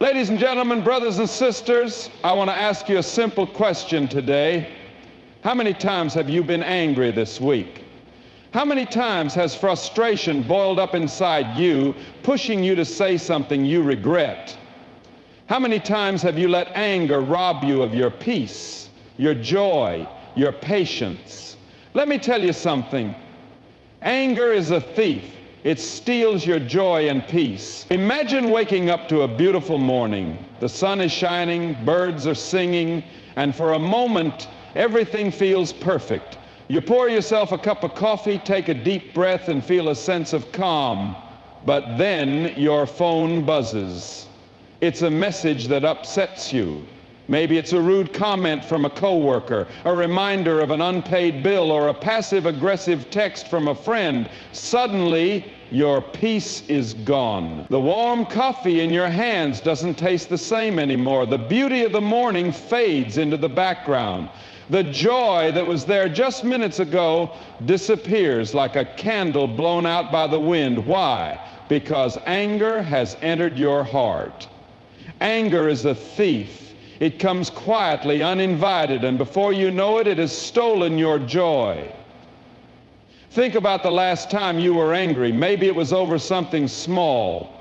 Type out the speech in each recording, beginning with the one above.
Ladies and gentlemen, brothers and sisters, I want to ask you a simple question today. How many times have you been angry this week? How many times has frustration boiled up inside you, pushing you to say something you regret? How many times have you let anger rob you of your peace, your joy, your patience? Let me tell you something. Anger is a thief. It steals your joy and peace. Imagine waking up to a beautiful morning. The sun is shining, birds are singing, and for a moment, everything feels perfect. You pour yourself a cup of coffee, take a deep breath, and feel a sense of calm. But then your phone buzzes. It's a message that upsets you. Maybe it's a rude comment from a coworker, a reminder of an unpaid bill, or a passive-aggressive text from a friend. Suddenly, your peace is gone. The warm coffee in your hands doesn't taste the same anymore. The beauty of the morning fades into the background. The joy that was there just minutes ago disappears like a candle blown out by the wind. Why? Because anger has entered your heart. Anger is a thief. It comes quietly, uninvited, and before you know it, it has stolen your joy. Think about the last time you were angry. Maybe it was over something small.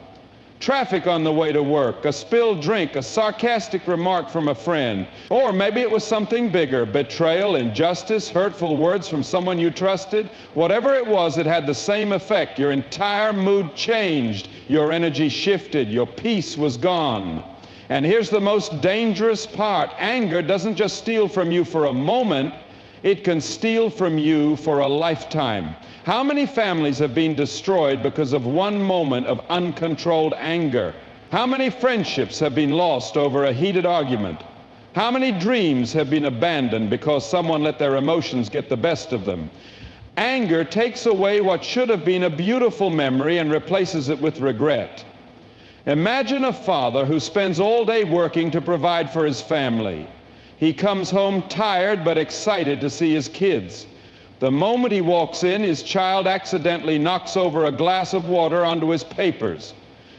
Traffic on the way to work, a spilled drink, a sarcastic remark from a friend. Or maybe it was something bigger, betrayal, injustice, hurtful words from someone you trusted. Whatever it was, it had the same effect. Your entire mood changed. Your energy shifted. Your peace was gone. And here's the most dangerous part. Anger doesn't just steal from you for a moment. It can steal from you for a lifetime. How many families have been destroyed because of one moment of uncontrolled anger? How many friendships have been lost over a heated argument? How many dreams have been abandoned because someone let their emotions get the best of them? Anger takes away what should have been a beautiful memory and replaces it with regret. Imagine a father who spends all day working to provide for his family. He comes home tired but excited to see his kids. The moment he walks in, his child accidentally knocks over a glass of water onto his papers.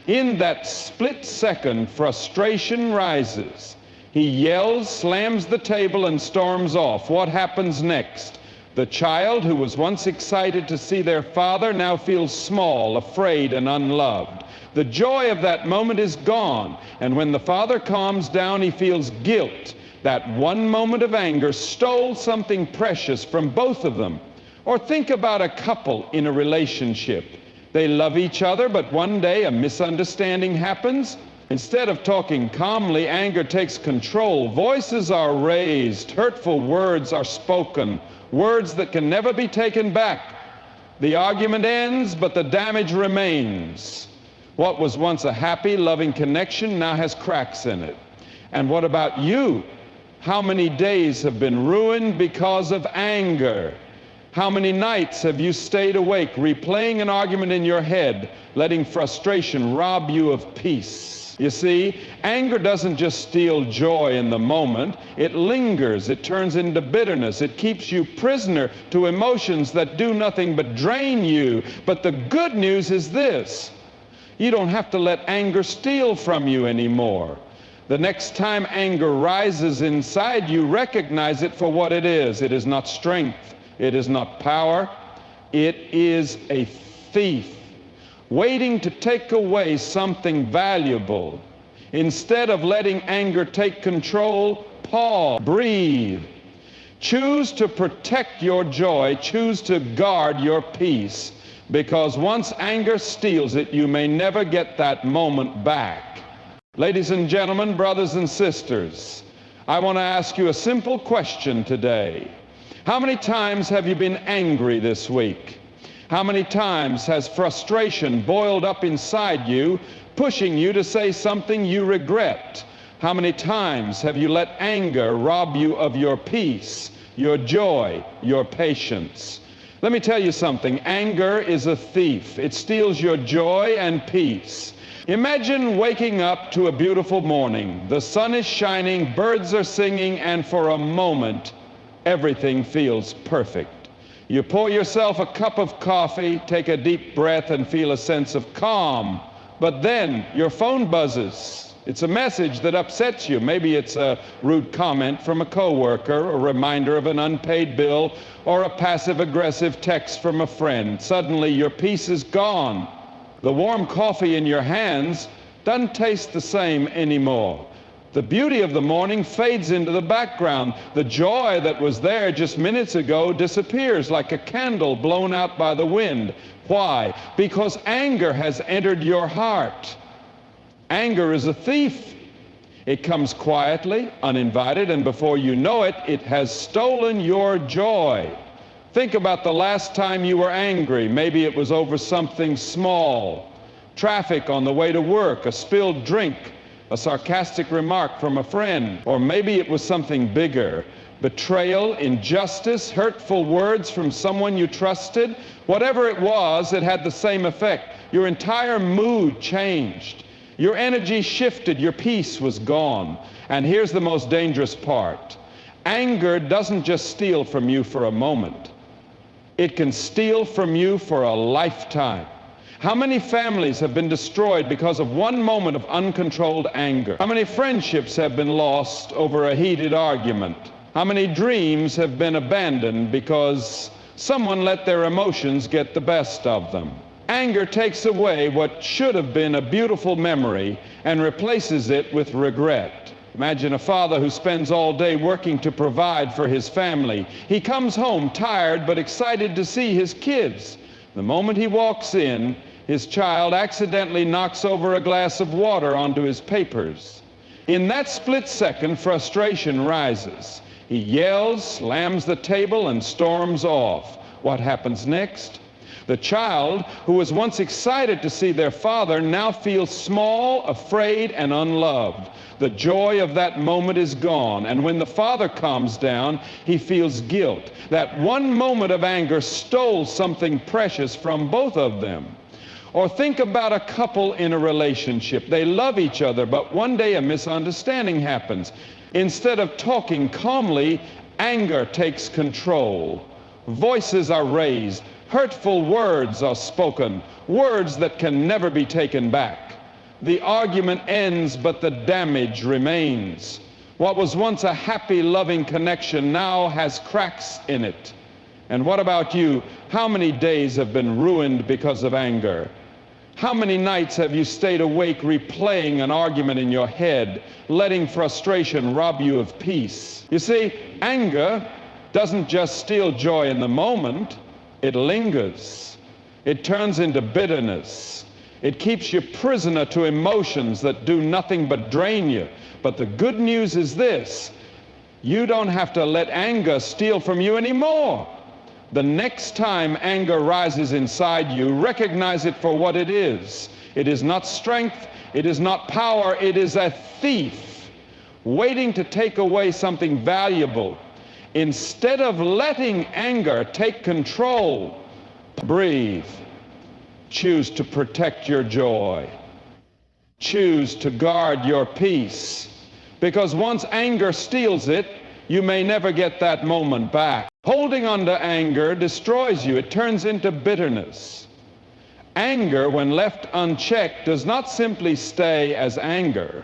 In that split second, frustration rises. He yells, slams the table, and storms off. What happens next? The child, who was once excited to see their father, now feels small, afraid, and unloved. The joy of that moment is gone, and when the father calms down, he feels guilt. That one moment of anger stole something precious from both of them. Or think about a couple in a relationship. They love each other, but one day a misunderstanding happens. Instead of talking calmly, anger takes control. Voices are raised, hurtful words are spoken, words that can never be taken back. The argument ends, but the damage remains. What was once a happy, loving connection now has cracks in it. And what about you? How many days have been ruined because of anger? How many nights have you stayed awake, replaying an argument in your head, letting frustration rob you of peace? You see, anger doesn't just steal joy in the moment. It lingers. It turns into bitterness. It keeps you prisoner to emotions that do nothing but drain you. But the good news is this. You don't have to let anger steal from you anymore. The next time anger rises inside you, recognize it for what it is. It is not strength. It is not power. It is a thief waiting to take away something valuable. Instead of letting anger take control, pause, breathe. Choose to protect your joy. Choose to guard your peace. Because once anger steals it, you may never get that moment back. Ladies and gentlemen, brothers and sisters, I want to ask you a simple question today. How many times have you been angry this week? How many times has frustration boiled up inside you, pushing you to say something you regret? How many times have you let anger rob you of your peace, your joy, your patience? Let me tell you something. Anger is a thief. It steals your joy and peace. Imagine waking up to a beautiful morning. The sun is shining, birds are singing, and for a moment, everything feels perfect. You pour yourself a cup of coffee, take a deep breath, and feel a sense of calm. But then your phone buzzes. It's a message that upsets you. Maybe it's a rude comment from a coworker, a reminder of an unpaid bill, or a passive-aggressive text from a friend. Suddenly, your peace is gone. The warm coffee in your hands doesn't taste the same anymore. The beauty of the morning fades into the background. The joy that was there just minutes ago disappears like a candle blown out by the wind. Why? Because anger has entered your heart. Anger is a thief. It comes quietly, uninvited, and before you know it, it has stolen your joy. Think about the last time you were angry. Maybe it was over something small. Traffic on the way to work, a spilled drink, a sarcastic remark from a friend. Or maybe it was something bigger. Betrayal, injustice, hurtful words from someone you trusted. Whatever it was, it had the same effect. Your entire mood changed. Your energy shifted, your peace was gone. And here's the most dangerous part. Anger doesn't just steal from you for a moment. It can steal from you for a lifetime. How many families have been destroyed because of one moment of uncontrolled anger? How many friendships have been lost over a heated argument? How many dreams have been abandoned because someone let their emotions get the best of them? Anger takes away what should have been a beautiful memory and replaces it with regret. Imagine a father who spends all day working to provide for his family. He comes home tired but excited to see his kids. The moment he walks in, his child accidentally knocks over a glass of water onto his papers. In that split second, frustration rises. He yells, slams the table, and storms off. What happens next? The child, who was once excited to see their father, now feels small, afraid, and unloved. The joy of that moment is gone, and when the father calms down, he feels guilt. That one moment of anger stole something precious from both of them. Or think about a couple in a relationship. They love each other, but one day a misunderstanding happens. Instead of talking calmly, anger takes control. Voices are raised. Hurtful words are spoken, words that can never be taken back. The argument ends, but the damage remains. What was once a happy, loving connection now has cracks in it. And what about you? How many days have been ruined because of anger? How many nights have you stayed awake replaying an argument in your head, letting frustration rob you of peace? You see, anger doesn't just steal joy in the moment. It lingers. It turns into bitterness. It keeps you prisoner to emotions that do nothing but drain you. But the good news is this: you don't have to let anger steal from you anymore. The next time anger rises inside you, recognize it for what it is. It is not strength. It is not power. It is a thief waiting to take away something valuable. Instead of letting anger take control, breathe. Choose to protect your joy. Choose to guard your peace. Because once anger steals it, you may never get that moment back. Holding on to anger destroys you. It turns into bitterness. Anger, when left unchecked, does not simply stay as anger.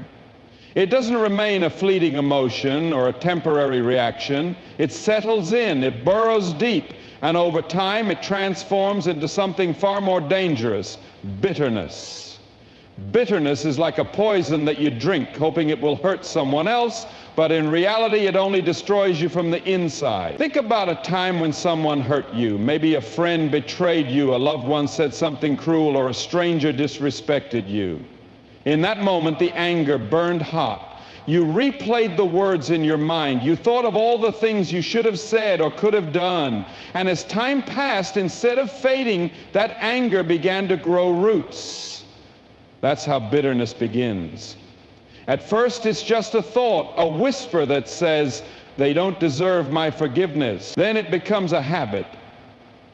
It doesn't remain a fleeting emotion or a temporary reaction. It settles in, it burrows deep, and over time it transforms into something far more dangerous: bitterness. Bitterness is like a poison that you drink, hoping it will hurt someone else, but in reality it only destroys you from the inside. Think about a time when someone hurt you. Maybe a friend betrayed you, a loved one said something cruel, or a stranger disrespected you. In that moment, the anger burned hot. You replayed the words in your mind. You thought of all the things you should have said or could have done. And as time passed, instead of fading, that anger began to grow roots. That's how bitterness begins. At first, it's just a thought, a whisper that says, "They don't deserve my forgiveness." Then it becomes a habit.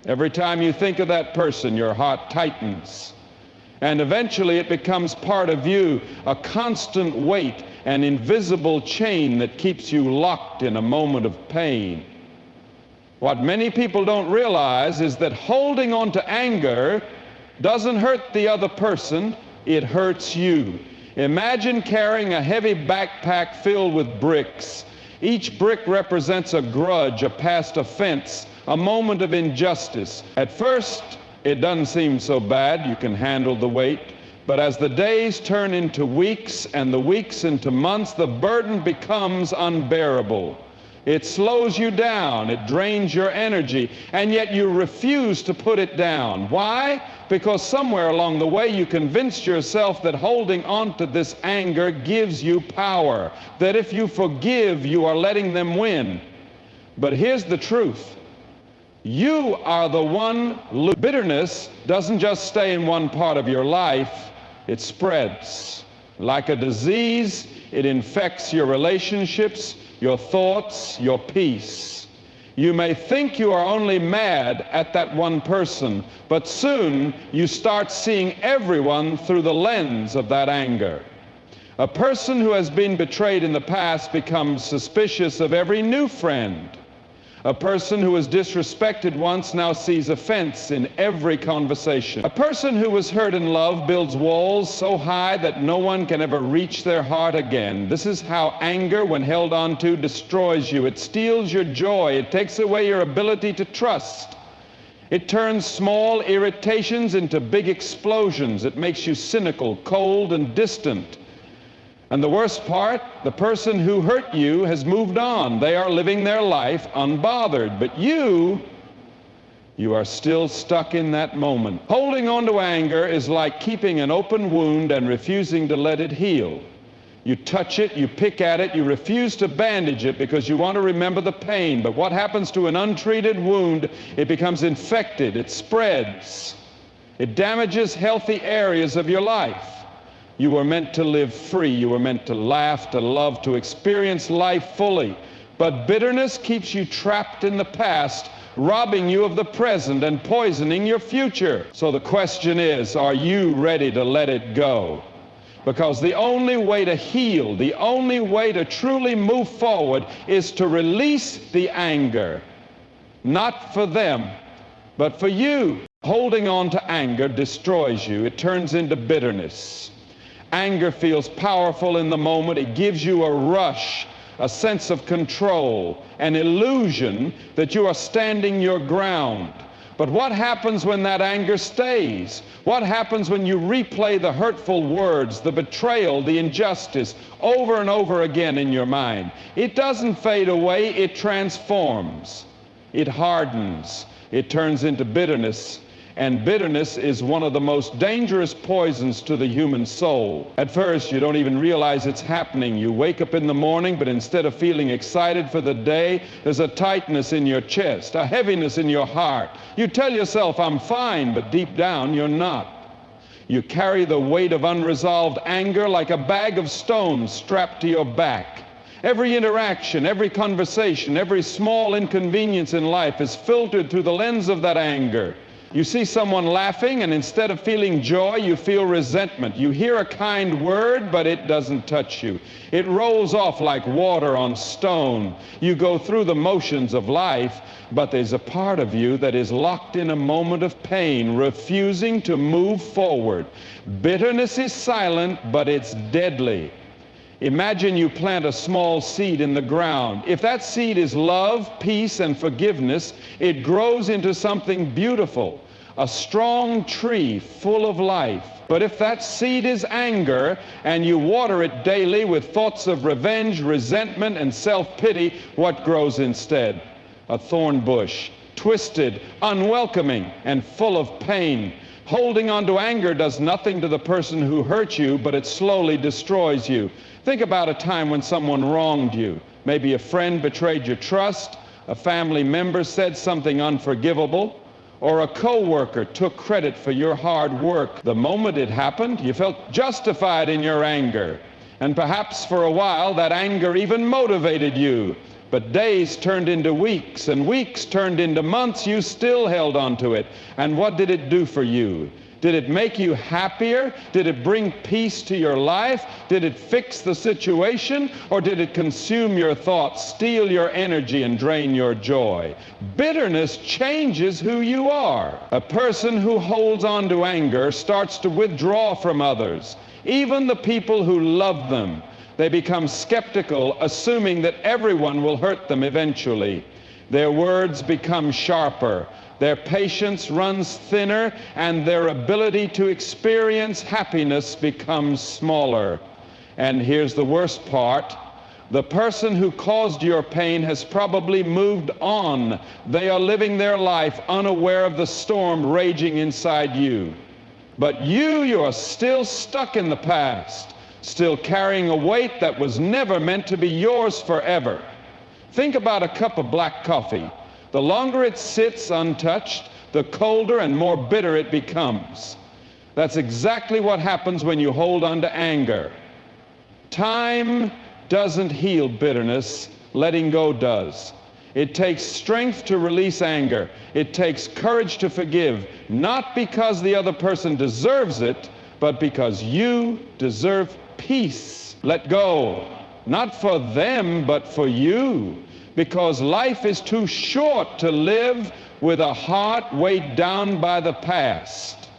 Every time you think of that person, your heart tightens. And eventually it becomes part of you, a constant weight, an invisible chain that keeps you locked in a moment of pain. What many people don't realize is that holding on to anger doesn't hurt the other person, it hurts you. Imagine carrying a heavy backpack filled with bricks. Each brick represents a grudge, a past offense, a moment of injustice. At first, it doesn't seem so bad. You can handle the weight. But as the days turn into weeks and the weeks into months, the burden becomes unbearable. It slows you down, it drains your energy, and yet you refuse to put it down. Why? Because somewhere along the way you convinced yourself that holding on to this anger gives you power, that if you forgive, you are letting them win. But here's the truth. You are the one. Bitterness doesn't just stay in one part of your life, it spreads. Like a disease, it infects your relationships, your thoughts, your peace. You may think you are only mad at that one person, but soon you start seeing everyone through the lens of that anger. A person who has been betrayed in the past becomes suspicious of every new friend. A person who was disrespected once now sees offense in every conversation. A person who was hurt in love builds walls so high that no one can ever reach their heart again. This is how anger, when held on to, destroys you. It steals your joy. It takes away your ability to trust. It turns small irritations into big explosions. It makes you cynical, cold, and distant. And the worst part, the person who hurt you has moved on. They are living their life unbothered. But you are still stuck in that moment. Holding on to anger is like keeping an open wound and refusing to let it heal. You touch it, you pick at it, you refuse to bandage it because you want to remember the pain. But what happens to an untreated wound? It becomes infected, it spreads. It damages healthy areas of your life. You were meant to live free. You were meant to laugh, to love, to experience life fully. But bitterness keeps you trapped in the past, robbing you of the present and poisoning your future. So the question is, are you ready to let it go? Because the only way to heal, the only way to truly move forward is to release the anger. Not for them, but for you. Holding on to anger destroys you. It turns into bitterness. Anger feels powerful in the moment. It gives you a rush, a sense of control, an illusion that you are standing your ground. But what happens when that anger stays? What happens when you replay the hurtful words, the betrayal, the injustice over and over again in your mind? It doesn't fade away, it transforms. It hardens. It turns into bitterness. And bitterness is one of the most dangerous poisons to the human soul. At first, you don't even realize it's happening. You wake up in the morning, but instead of feeling excited for the day, there's a tightness in your chest, a heaviness in your heart. You tell yourself, I'm fine, but deep down, you're not. You carry the weight of unresolved anger like a bag of stones strapped to your back. Every interaction, every conversation, every small inconvenience in life is filtered through the lens of that anger. You see someone laughing, and instead of feeling joy, you feel resentment. You hear a kind word, but it doesn't touch you. It rolls off like water on stone. You go through the motions of life, but there's a part of you that is locked in a moment of pain, refusing to move forward. Bitterness is silent, but it's deadly. Imagine you plant a small seed in the ground. If that seed is love, peace, and forgiveness, it grows into something beautiful, a strong tree full of life. But if that seed is anger and you water it daily with thoughts of revenge, resentment, and self-pity, what grows instead? A thorn bush, twisted, unwelcoming, and full of pain. Holding on to anger does nothing to the person who hurt you, but it slowly destroys you. Think about a time when someone wronged you. Maybe a friend betrayed your trust, a family member said something unforgivable, or a co-worker took credit for your hard work. The moment it happened, you felt justified in your anger. And perhaps for a while, that anger even motivated you. But days turned into weeks, and weeks turned into months. You still held on to it. And what did it do for you? Did it make you happier? Did it bring peace to your life? Did it fix the situation? Or did it consume your thoughts, steal your energy, and drain your joy? Bitterness changes who you are. A person who holds on to anger starts to withdraw from others. even the people who love them. They become skeptical, assuming that everyone will hurt them eventually. Their words become sharper. Their patience runs thinner, and their ability to experience happiness becomes smaller. And here's the worst part. The person who caused your pain has probably moved on. They are living their life unaware of the storm raging inside you. But you are still stuck in the past, still carrying a weight that was never meant to be yours forever. Think about a cup of black coffee. The longer it sits untouched, the colder and more bitter it becomes. That's exactly what happens when you hold on to anger. Time doesn't heal bitterness, letting go does. It takes strength to release anger. It takes courage to forgive, not because the other person deserves it, but because you deserve peace. Let go, not for them, but for you. Because life is too short to live with a heart weighed down by the past.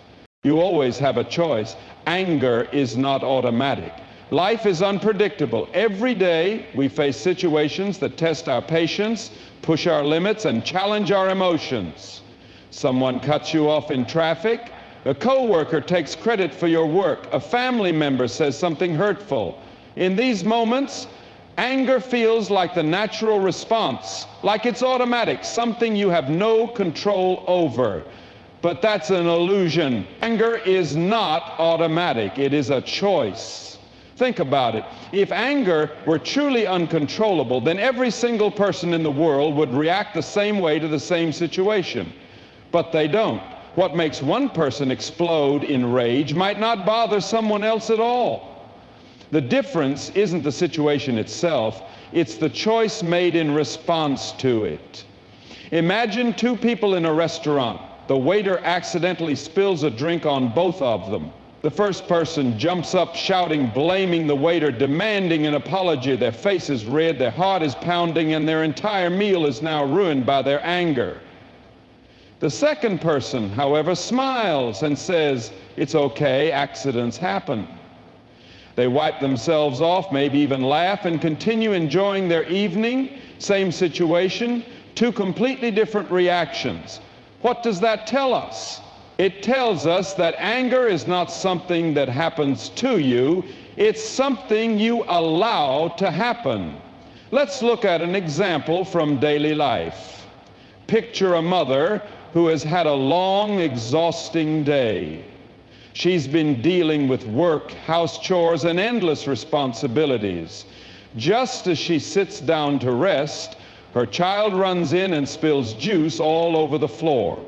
You always have a choice. Anger is not automatic. Life is unpredictable. Every day we face situations that test our patience, push our limits, and challenge our emotions. Someone cuts you off in traffic. A coworker takes credit for your work. A family member says something hurtful. In these moments, anger feels like the natural response, like it's automatic, something you have no control over. But that's an illusion. Anger is not automatic. It is a choice. Think about it. If anger were truly uncontrollable, then every single person in the world would react the same way to the same situation. But they don't. What makes one person explode in rage might not bother someone else at all. The difference isn't the situation itself, it's the choice made in response to it. Imagine two people in a restaurant. The waiter accidentally spills a drink on both of them. The first person jumps up shouting, blaming the waiter, demanding an apology. Their face is red, their heart is pounding, and their entire meal is now ruined by their anger. The second person, however, smiles and says, "It's okay, accidents happen." They wipe themselves off, maybe even laugh, and continue enjoying their evening. Same situation, two completely different reactions. What does that tell us? It tells us that anger is not something that happens to you, it's something you allow to happen. Let's look at an example from daily life. Picture a mother who has had a long, exhausting day. She's been dealing with work, house chores, and endless responsibilities. Just as she sits down to rest, her child runs in and spills juice all over the floor.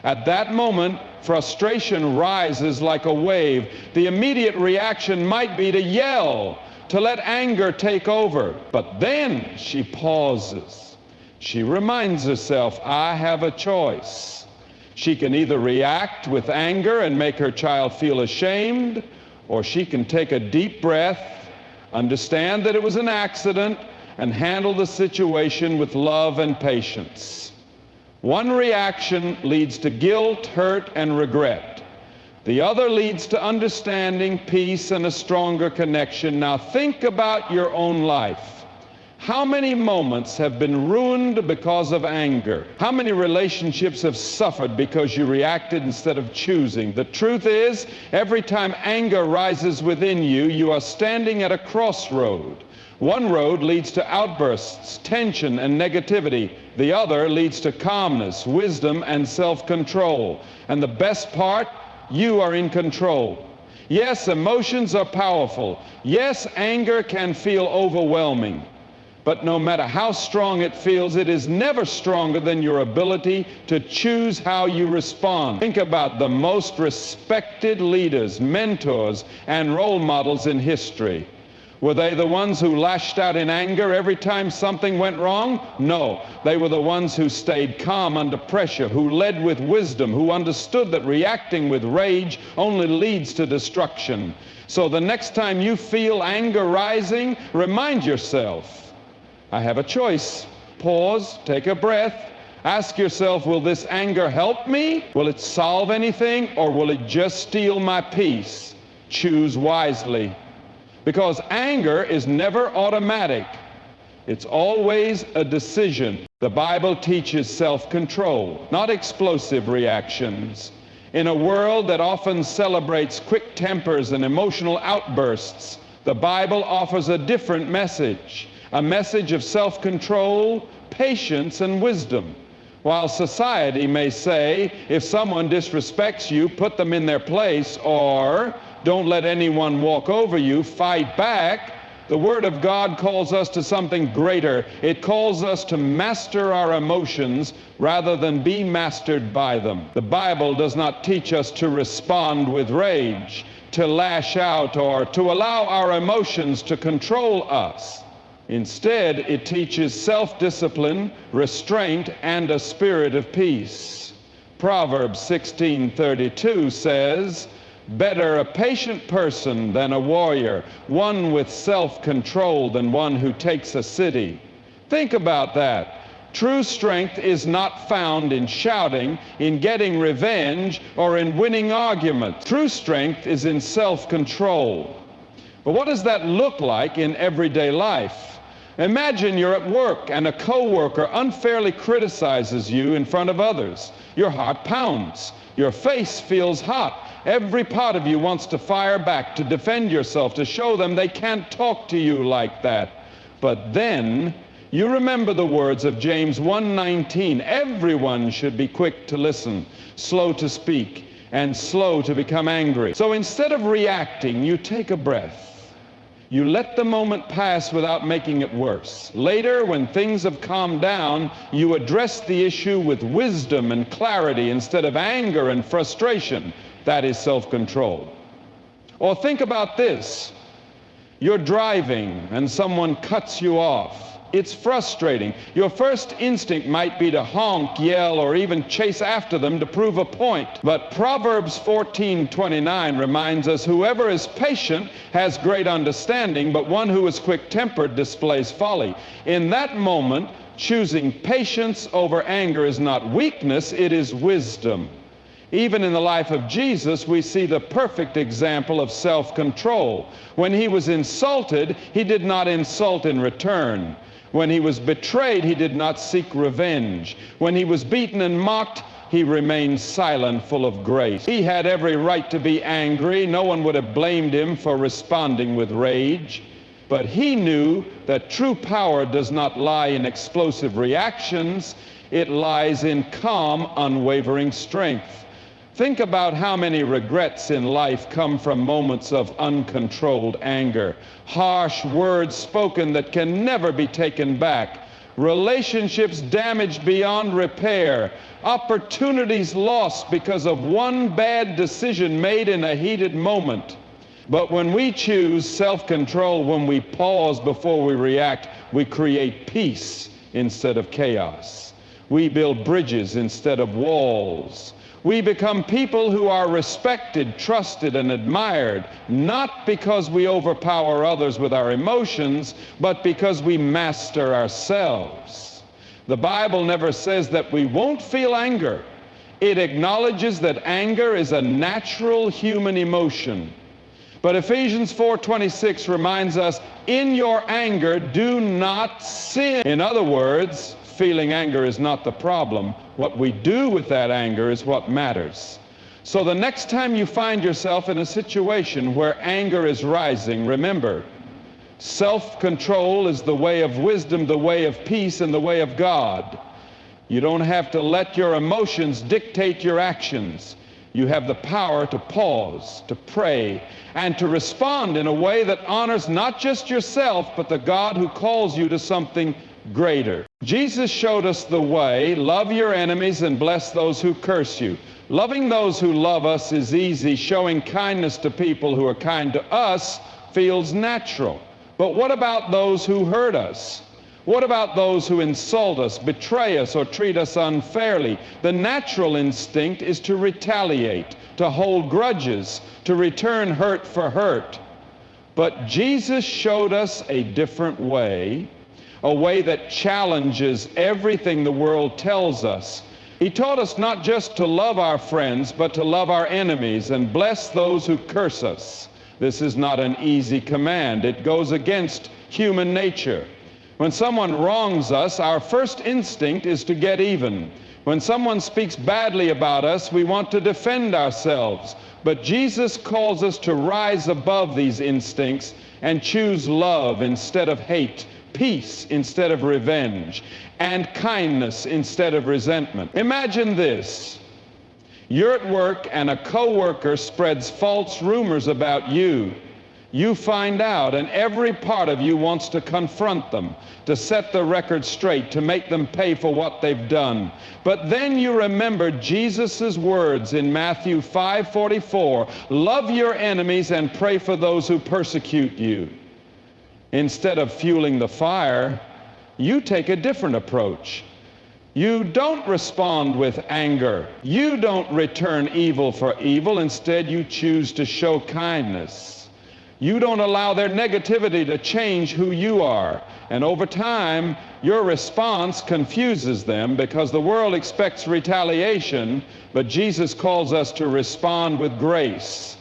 At that moment, frustration rises like a wave. The immediate reaction might be to yell, to let anger take over. But then she pauses. She reminds herself, I have a choice. She can either react with anger and make her child feel ashamed, or she can take a deep breath, understand that it was an accident, and handle the situation with love and patience. One reaction leads to guilt, hurt, and regret. The other leads to understanding, peace, and a stronger connection. Now think about your own life. How many moments have been ruined because of anger? How many relationships have suffered because you reacted instead of choosing? The truth is, every time anger rises within you, you are standing at a crossroad. One road leads to outbursts, tension, and negativity. The other leads to calmness, wisdom, and self-control. And the best part, you are in control. Yes, emotions are powerful. Yes, anger can feel overwhelming. But no matter how strong it feels, it is never stronger than your ability to choose how you respond. Think about the most respected leaders, mentors, and role models in history. Were they the ones who lashed out in anger every time something went wrong? No. They were the ones who stayed calm under pressure, who led with wisdom, who understood that reacting with rage only leads to destruction. So the next time you feel anger rising, remind yourself, I have a choice. Pause, take a breath, ask yourself, will this anger help me? Will it solve anything, or will it just steal my peace? Choose wisely, because anger is never automatic. It's always a decision. The Bible teaches self-control, not explosive reactions. In a world that often celebrates quick tempers and emotional outbursts, the Bible offers a different message, a message of self-control, patience, and wisdom. While society may say, if someone disrespects you, put them in their place, or don't let anyone walk over you, fight back, the Word of God calls us to something greater. It calls us to master our emotions rather than be mastered by them. The Bible does not teach us to respond with rage, to lash out, or to allow our emotions to control us. Instead, it teaches self-discipline, restraint, and a spirit of peace. Proverbs 16:32 says, "Better a patient person than a warrior, one with self-control than one who takes a city." Think about that. True strength is not found in shouting, in getting revenge, or in winning arguments. True strength is in self-control. But what does that look like in everyday life? Imagine you're at work and a coworker unfairly criticizes you in front of others. Your heart pounds. Your face feels hot. Every part of you wants to fire back, to defend yourself, to show them they can't talk to you like that. But then you remember the words of James 1:19. Everyone should be quick to listen, slow to speak, and slow to become angry. So instead of reacting, you take a breath. You let the moment pass without making it worse. Later, when things have calmed down, you address the issue with wisdom and clarity instead of anger and frustration. That is self-control. Or think about this. You're driving and someone cuts you off. It's frustrating. Your first instinct might be to honk, yell, or even chase after them to prove a point. But Proverbs 14:29 reminds us, "Whoever is patient has great understanding, but one who is quick-tempered displays folly." In that moment, choosing patience over anger is not weakness, it is wisdom. Even in the life of Jesus, we see the perfect example of self-control. When he was insulted, he did not insult in return. When he was betrayed, he did not seek revenge. When he was beaten and mocked, he remained silent, full of grace. He had every right to be angry. No one would have blamed him for responding with rage. But he knew that true power does not lie in explosive reactions. It lies in calm, unwavering strength. Think about how many regrets in life come from moments of uncontrolled anger. Harsh words spoken that can never be taken back. Relationships damaged beyond repair. Opportunities lost because of one bad decision made in a heated moment. But when we choose self-control, when we pause before we react, we create peace instead of chaos. We build bridges instead of walls. We become people who are respected, trusted, and admired, not because we overpower others with our emotions, but because we master ourselves. The Bible never says that we won't feel anger. It acknowledges that anger is a natural human emotion. But Ephesians 4:26 reminds us, in your anger, do not sin. In other words, feeling anger is not the problem. What we do with that anger is what matters. So the next time you find yourself in a situation where anger is rising, remember, self-control is the way of wisdom, the way of peace, and the way of God. You don't have to let your emotions dictate your actions. You have the power to pause, to pray, and to respond in a way that honors not just yourself, but the God who calls you to something greater. Jesus showed us the way. Love your enemies and bless those who curse you. Loving those who love us is easy. Showing kindness to people who are kind to us feels natural. But what about those who hurt us? What about those who insult us, betray us, or treat us unfairly? The natural instinct is to retaliate, to hold grudges, to return hurt for hurt. But Jesus showed us a different way, a way that challenges everything the world tells us. He taught us not just to love our friends, but to love our enemies and bless those who curse us. This is not an easy command. It goes against human nature. When someone wrongs us, our first instinct is to get even. When someone speaks badly about us, we want to defend ourselves. But Jesus calls us to rise above these instincts and choose love instead of hate, peace instead of revenge, and kindness instead of resentment. Imagine this. You're at work and a coworker spreads false rumors about you. You find out, and every part of you wants to confront them, to set the record straight, to make them pay for what they've done. But then you remember Jesus' words in Matthew 5:44, love your enemies and pray for those who persecute you. Instead of fueling the fire, you take a different approach. You don't respond with anger. You don't return evil for evil. Instead, you choose to show kindness. You don't allow their negativity to change who you are. And over time, your response confuses them because the world expects retaliation, but Jesus calls us to respond with grace.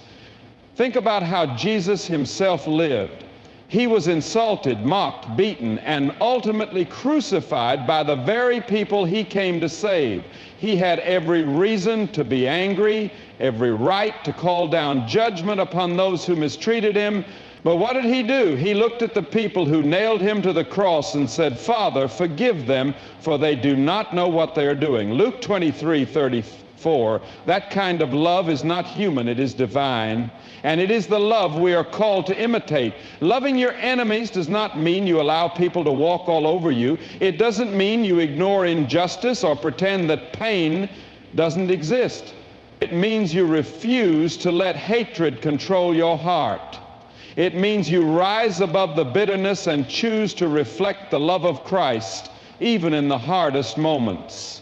Think about how Jesus himself lived. He was insulted, mocked, beaten, and ultimately crucified by the very people he came to save. He had every reason to be angry, every right to call down judgment upon those who mistreated him. But what did he do? He looked at the people who nailed him to the cross and said, Father, forgive them, for they do not know what they are doing. Luke 23:34, that kind of love is not human, it is divine. And it is the love we are called to imitate. Loving your enemies does not mean you allow people to walk all over you. It doesn't mean you ignore injustice or pretend that pain doesn't exist. It means you refuse to let hatred control your heart. It means you rise above the bitterness and choose to reflect the love of Christ, even in the hardest moments.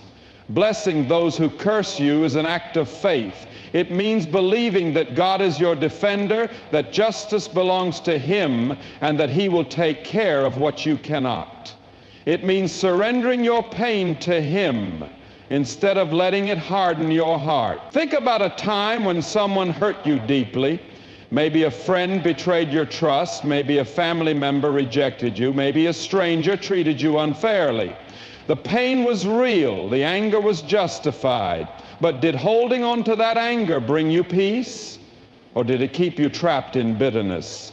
Blessing those who curse you is an act of faith. It means believing that God is your defender, that justice belongs to him, and that he will take care of what you cannot. It means surrendering your pain to him instead of letting it harden your heart. Think about a time when someone hurt you deeply. Maybe a friend betrayed your trust. Maybe a family member rejected you. Maybe a stranger treated you unfairly. The pain was real. The anger was justified. But did holding on to that anger bring you peace? Or did it keep you trapped in bitterness?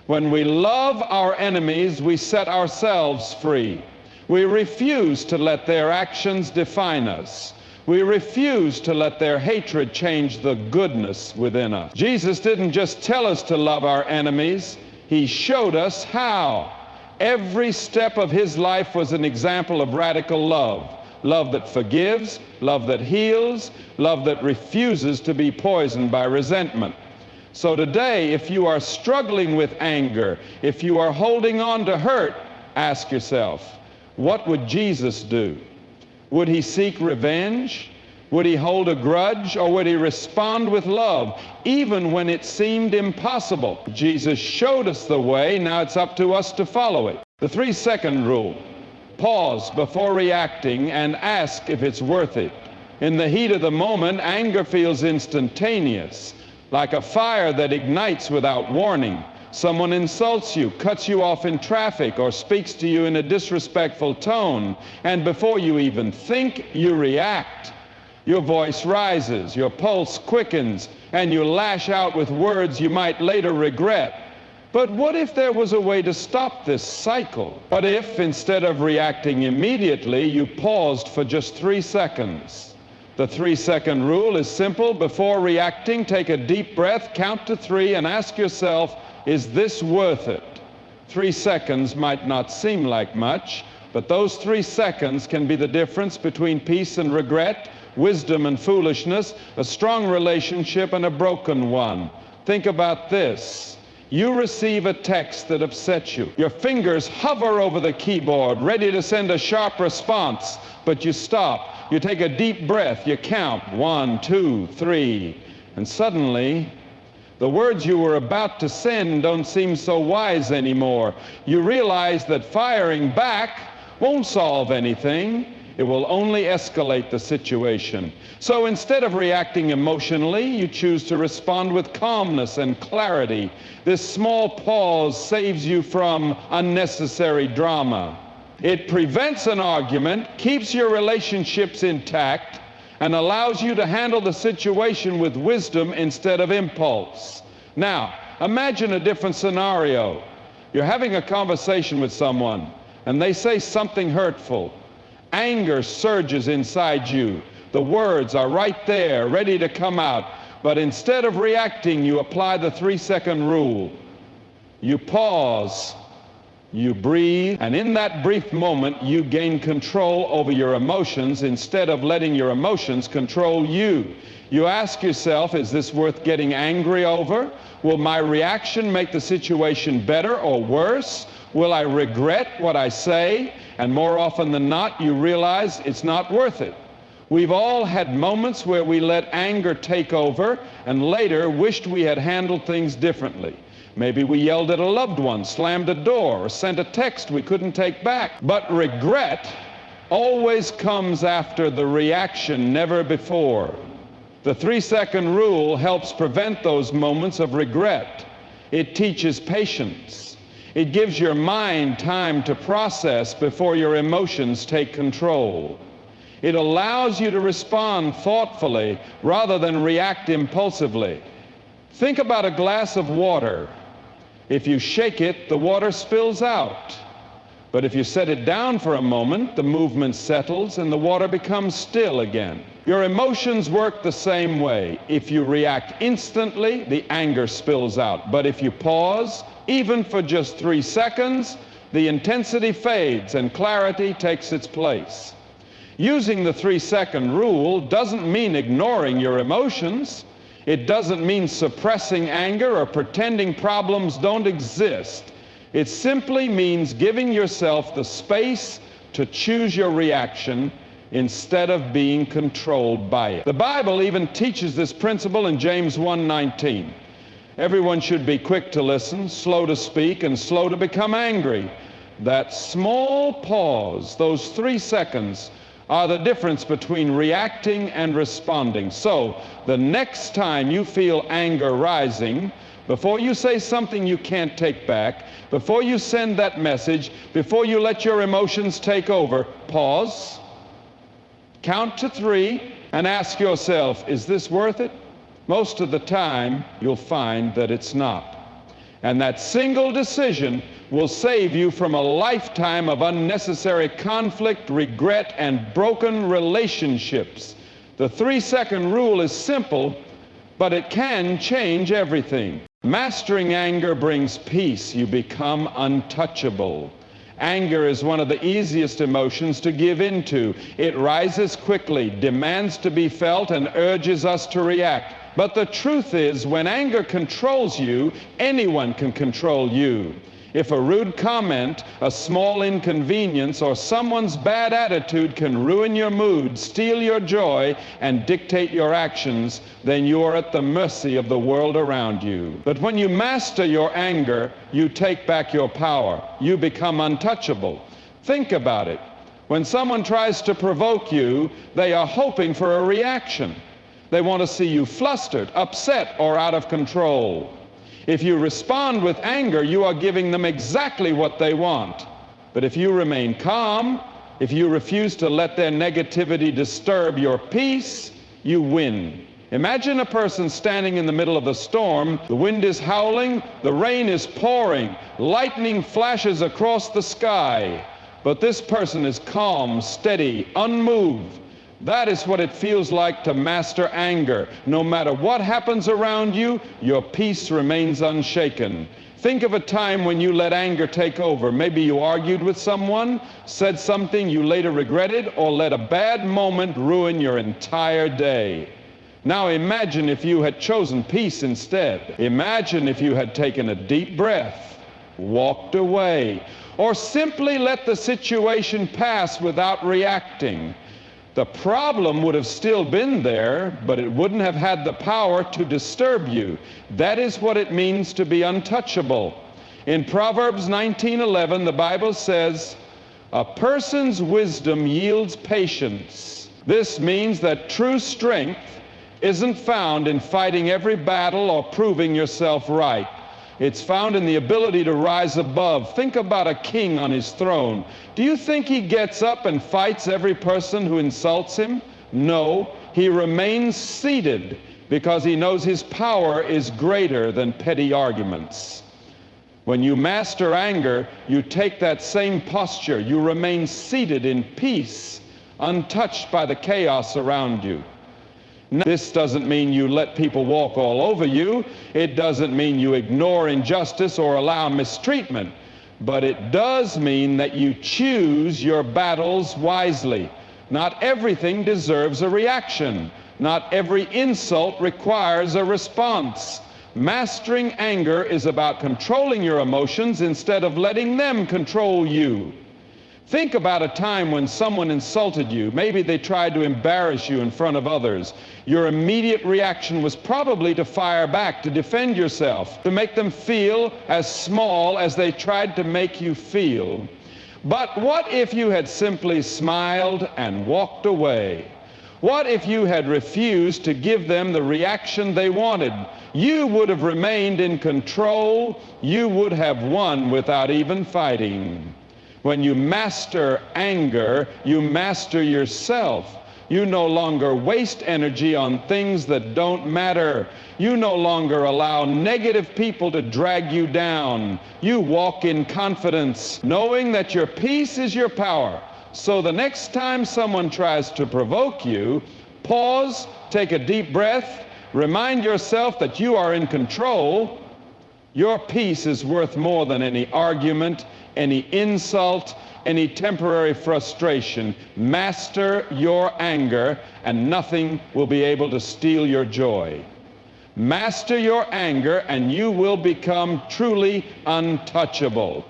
When we love our enemies, we set ourselves free. We refuse to let their actions define us. We refuse to let their hatred change the goodness within us. Jesus didn't just tell us to love our enemies, he showed us how. Every step of his life was an example of radical love. Love that forgives, love that heals, love that refuses to be poisoned by resentment. So today, if you are struggling with anger, if you are holding on to hurt, ask yourself, what would Jesus do? Would he seek revenge? Would he hold a grudge? Or would he respond with love, even when it seemed impossible? Jesus showed us the way. Now it's up to us to follow it. The 3-second rule. Pause before reacting and ask if it's worth it. In the heat of the moment, anger feels instantaneous, like a fire that ignites without warning. Someone insults you, cuts you off in traffic, or speaks to you in a disrespectful tone, and before you even think, you react. Your voice rises, your pulse quickens, and you lash out with words you might later regret. But what if there was a way to stop this cycle? What if, instead of reacting immediately, you paused for just 3 seconds? The 3-second rule is simple. Before reacting, take a deep breath, count to 3, and ask yourself, is this worth it? 3 seconds might not seem like much, but those 3 seconds can be the difference between peace and regret, wisdom and foolishness, a strong relationship and a broken one. Think about this. You receive a text that upsets you. Your fingers hover over the keyboard, ready to send a sharp response, but you stop. You take a deep breath. You count 1, 2, 3, and suddenly the words you were about to send don't seem so wise anymore. You realize that firing back won't solve anything. It will only escalate the situation. So instead of reacting emotionally, you choose to respond with calmness and clarity. This small pause saves you from unnecessary drama. It prevents an argument, keeps your relationships intact, and allows you to handle the situation with wisdom instead of impulse. Now, imagine a different scenario. You're having a conversation with someone, and they say something hurtful. Anger surges inside you. The words are right there, ready to come out. But instead of reacting, you apply the 3-second rule. You pause. You breathe, and in that brief moment, you gain control over your emotions instead of letting your emotions control you. You ask yourself, is this worth getting angry over? Will my reaction make the situation better or worse? Will I regret what I say? And more often than not, you realize it's not worth it. We've all had moments where we let anger take over and later wished we had handled things differently. Maybe we yelled at a loved one, slammed a door, or sent a text we couldn't take back. But regret always comes after the reaction, never before. The 3-second rule helps prevent those moments of regret. It teaches patience. It gives your mind time to process before your emotions take control. It allows you to respond thoughtfully rather than react impulsively. Think about a glass of water. If you shake it, the water spills out. But if you set it down for a moment, the movement settles and the water becomes still again. Your emotions work the same way. If you react instantly, the anger spills out. But if you pause, even for just 3 seconds, the intensity fades and clarity takes its place. Using the 3-second rule doesn't mean ignoring your emotions. It doesn't mean suppressing anger or pretending problems don't exist. It simply means giving yourself the space to choose your reaction instead of being controlled by it. The Bible even teaches this principle in James 1:19. Everyone should be quick to listen, slow to speak, and slow to become angry. That small pause, those 3 seconds, are the difference between reacting and responding. So, the next time you feel anger rising, before you say something you can't take back, before you send that message, before you let your emotions take over, pause, count to 3, and ask yourself, is this worth it? Most of the time, you'll find that it's not. And that single decision will save you from a lifetime of unnecessary conflict, regret, and broken relationships. The 3-second rule is simple, but it can change everything. Mastering anger brings peace. You become untouchable. Anger is one of the easiest emotions to give into. It rises quickly, demands to be felt, and urges us to react. But the truth is, when anger controls you, anyone can control you. If a rude comment, a small inconvenience, or someone's bad attitude can ruin your mood, steal your joy, and dictate your actions, then you are at the mercy of the world around you. But when you master your anger, you take back your power. You become untouchable. Think about it. When someone tries to provoke you, they are hoping for a reaction. They want to see you flustered, upset, or out of control. If you respond with anger, you are giving them exactly what they want. But if you remain calm, if you refuse to let their negativity disturb your peace, you win. Imagine a person standing in the middle of a storm. The wind is howling, the rain is pouring, lightning flashes across the sky. But this person is calm, steady, unmoved. That is what it feels like to master anger. No matter what happens around you, your peace remains unshaken. Think of a time when you let anger take over. Maybe you argued with someone, said something you later regretted, or let a bad moment ruin your entire day. Now imagine if you had chosen peace instead. Imagine if you had taken a deep breath, walked away, or simply let the situation pass without reacting. The problem would have still been there, but it wouldn't have had the power to disturb you. That is what it means to be untouchable. In Proverbs 19:11, the Bible says, A person's wisdom yields patience. This means that true strength isn't found in fighting every battle or proving yourself right. It's found in the ability to rise above. Think about a king on his throne. Do you think he gets up and fights every person who insults him? No, he remains seated because he knows his power is greater than petty arguments. When you master anger, you take that same posture. You remain seated in peace, untouched by the chaos around you. This doesn't mean you let people walk all over you. It doesn't mean you ignore injustice or allow mistreatment. But it does mean that you choose your battles wisely. Not everything deserves a reaction. Not every insult requires a response. Mastering anger is about controlling your emotions instead of letting them control you. Think about a time when someone insulted you. Maybe they tried to embarrass you in front of others. Your immediate reaction was probably to fire back, to defend yourself, to make them feel as small as they tried to make you feel. But what if you had simply smiled and walked away? What if you had refused to give them the reaction they wanted? You would have remained in control. You would have won without even fighting. When you master anger, you master yourself. You no longer waste energy on things that don't matter. You no longer allow negative people to drag you down. You walk in confidence, knowing that your peace is your power. So the next time someone tries to provoke you, pause, take a deep breath, remind yourself that you are in control. Your peace is worth more than any argument, any insult, any temporary frustration. Master your anger, and nothing will be able to steal your joy. Master your anger, and you will become truly untouchable.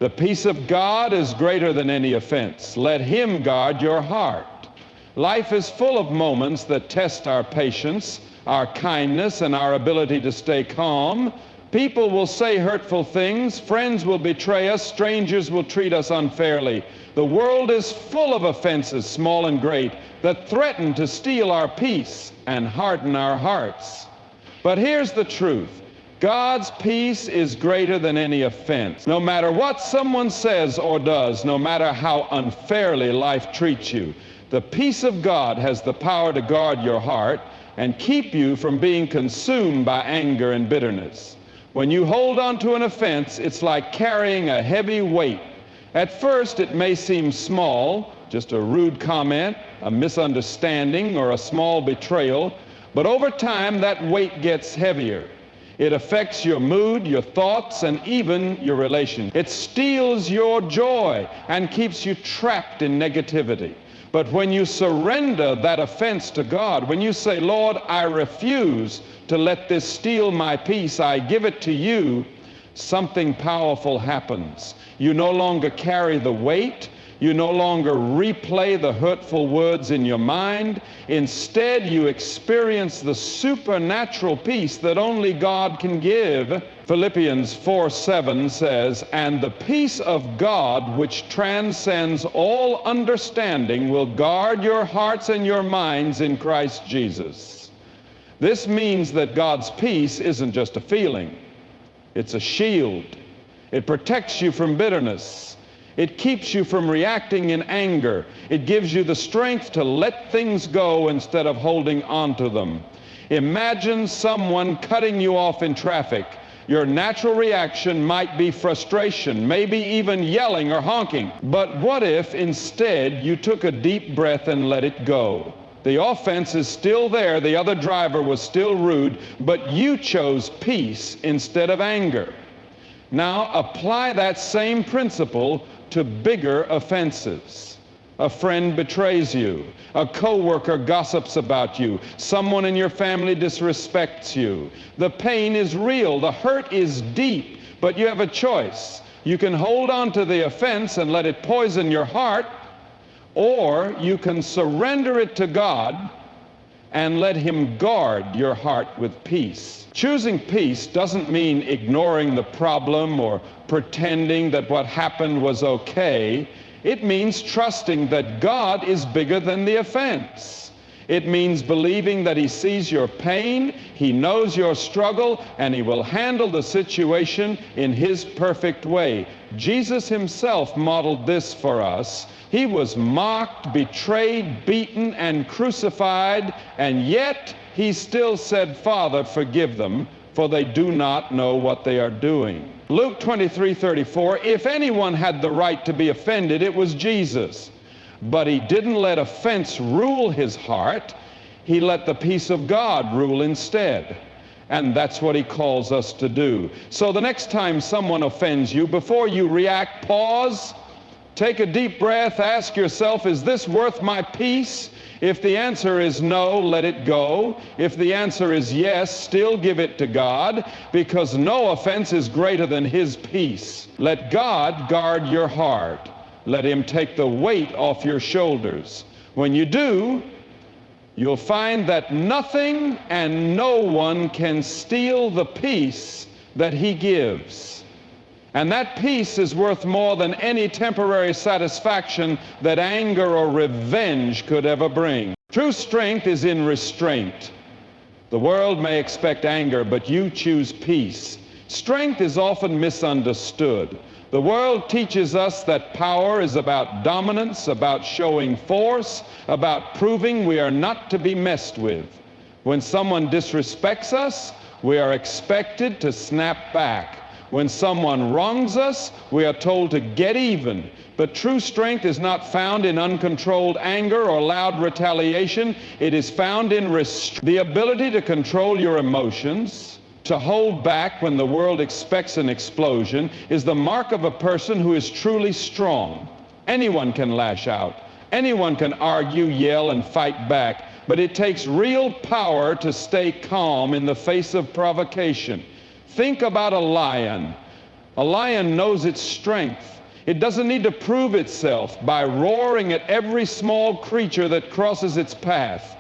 The peace of God is greater than any offense. Let Him guard your heart. Life is full of moments that test our patience, our kindness, and our ability to stay calm. People will say hurtful things, friends will betray us, strangers will treat us unfairly. The world is full of offenses, small and great, that threaten to steal our peace and harden our hearts. But here's the truth. God's peace is greater than any offense. No matter what someone says or does, no matter how unfairly life treats you, the peace of God has the power to guard your heart and keep you from being consumed by anger and bitterness. When you hold on to an offense, it's like carrying a heavy weight. At first, it may seem small, just a rude comment, a misunderstanding, or a small betrayal, but over time, that weight gets heavier. It affects your mood, your thoughts, and even your relation. It steals your joy and keeps you trapped in negativity. But when you surrender that offense to God, when you say, Lord, I refuse to let this steal my peace, I give it to you, something powerful happens. You no longer carry the weight. You no longer replay the hurtful words in your mind. Instead, you experience the supernatural peace that only God can give. Philippians 4:7 says, "And the peace of God, which transcends all understanding, will guard your hearts and your minds in Christ Jesus." This means that God's peace isn't just a feeling. It's a shield. It protects you from bitterness. It keeps you from reacting in anger. It gives you the strength to let things go instead of holding on to them. Imagine someone cutting you off in traffic. Your natural reaction might be frustration, maybe even yelling or honking. But what if instead you took a deep breath and let it go? The offense is still there, the other driver was still rude, but you chose peace instead of anger. Now apply that same principle to bigger offenses. A friend betrays you. A coworker gossips about you. Someone in your family disrespects you. The pain is real. The hurt is deep. But you have a choice. You can hold on to the offense and let it poison your heart, or you can surrender it to God and let him guard your heart with peace. Choosing peace doesn't mean ignoring the problem or pretending that what happened was okay. It means trusting that God is bigger than the offense. It means believing that he sees your pain, he knows your struggle, and he will handle the situation in his perfect way. Jesus himself modeled this for us. He was mocked, betrayed, beaten, and crucified, and yet he still said, "Father, forgive them, for they do not know what they are doing." Luke 23:34, if anyone had the right to be offended, it was Jesus. But he didn't let offense rule his heart. He let the peace of God rule instead. And that's what he calls us to do. So the next time someone offends you, before you react, pause, take a deep breath, ask yourself, is this worth my peace? If the answer is no, let it go. If the answer is yes, still give it to God, because no offense is greater than his peace. Let God guard your heart. Let him take the weight off your shoulders. When you do, you'll find that nothing and no one can steal the peace that he gives. And that peace is worth more than any temporary satisfaction that anger or revenge could ever bring. True strength is in restraint. The world may expect anger, but you choose peace. Strength is often misunderstood. The world teaches us that power is about dominance, about showing force, about proving we are not to be messed with. When someone disrespects us, we are expected to snap back. When someone wrongs us, we are told to get even. But true strength is not found in uncontrolled anger or loud retaliation. It is found in restraint. The ability to control your emotions, to hold back when the world expects an explosion, is the mark of a person who is truly strong. Anyone can lash out. Anyone can argue, yell, and fight back. But it takes real power to stay calm in the face of provocation. Think about a lion. A lion knows its strength. It doesn't need to prove itself by roaring at every small creature that crosses its path.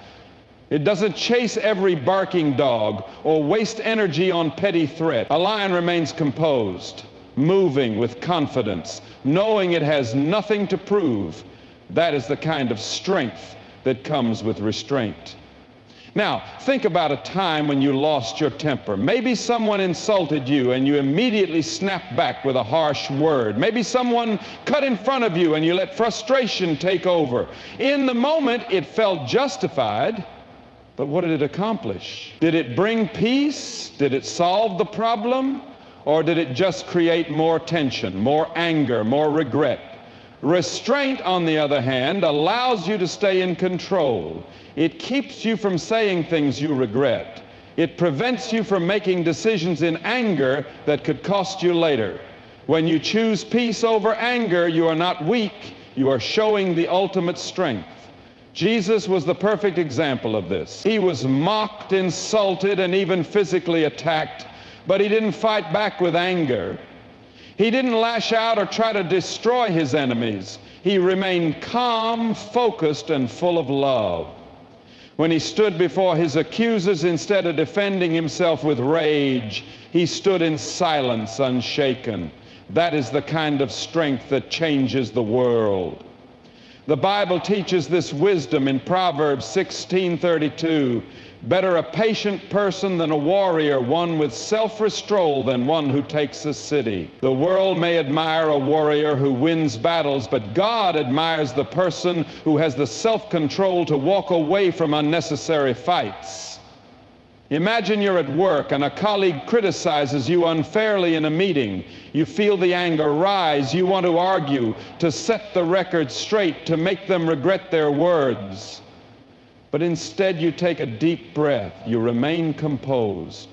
It doesn't chase every barking dog or waste energy on petty threat. A lion remains composed, moving with confidence, knowing it has nothing to prove. That is the kind of strength that comes with restraint. Now, think about a time when you lost your temper. Maybe someone insulted you and you immediately snapped back with a harsh word. Maybe someone cut in front of you and you let frustration take over. In the moment, it felt justified. But what did it accomplish? Did it bring peace? Did it solve the problem? Or did it just create more tension, more anger, more regret? Restraint, on the other hand, allows you to stay in control. It keeps you from saying things you regret. It prevents you from making decisions in anger that could cost you later. When you choose peace over anger, you are not weak. You are showing the ultimate strength. Jesus was the perfect example of this. He was mocked, insulted, and even physically attacked, but he didn't fight back with anger. He didn't lash out or try to destroy his enemies. He remained calm, focused, and full of love. When he stood before his accusers, instead of defending himself with rage, he stood in silence, unshaken. That is the kind of strength that changes the world. The Bible teaches this wisdom in Proverbs 16:32. Better a patient person than a warrior, one with self-restraint than one who takes a city. The world may admire a warrior who wins battles, but God admires the person who has the self-control to walk away from unnecessary fights. Imagine you're at work and a colleague criticizes you unfairly in a meeting. You feel the anger rise. You want to argue, to set the record straight, to make them regret their words. But instead you take a deep breath. You remain composed.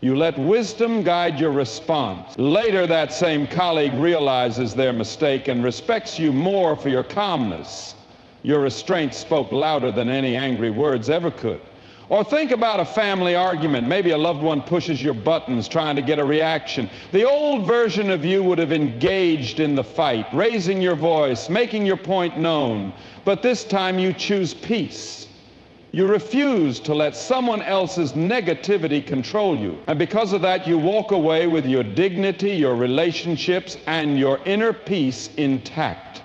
You let wisdom guide your response. Later, that same colleague realizes their mistake and respects you more for your calmness. Your restraint spoke louder than any angry words ever could. Or think about a family argument. Maybe a loved one pushes your buttons trying to get a reaction. The old version of you would have engaged in the fight, raising your voice, making your point known. But this time you choose peace. You refuse to let someone else's negativity control you. And because of that, you walk away with your dignity, your relationships, and your inner peace intact.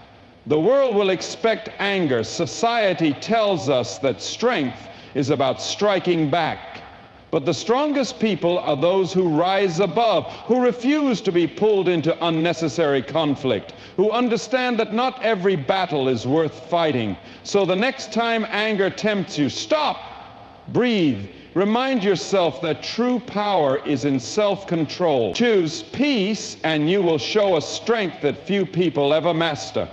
The world will expect anger. Society tells us that strength is about striking back. But the strongest people are those who rise above, who refuse to be pulled into unnecessary conflict, who understand that not every battle is worth fighting. So the next time anger tempts you, stop, breathe, remind yourself that true power is in self-control. Choose peace, and you will show a strength that few people ever master.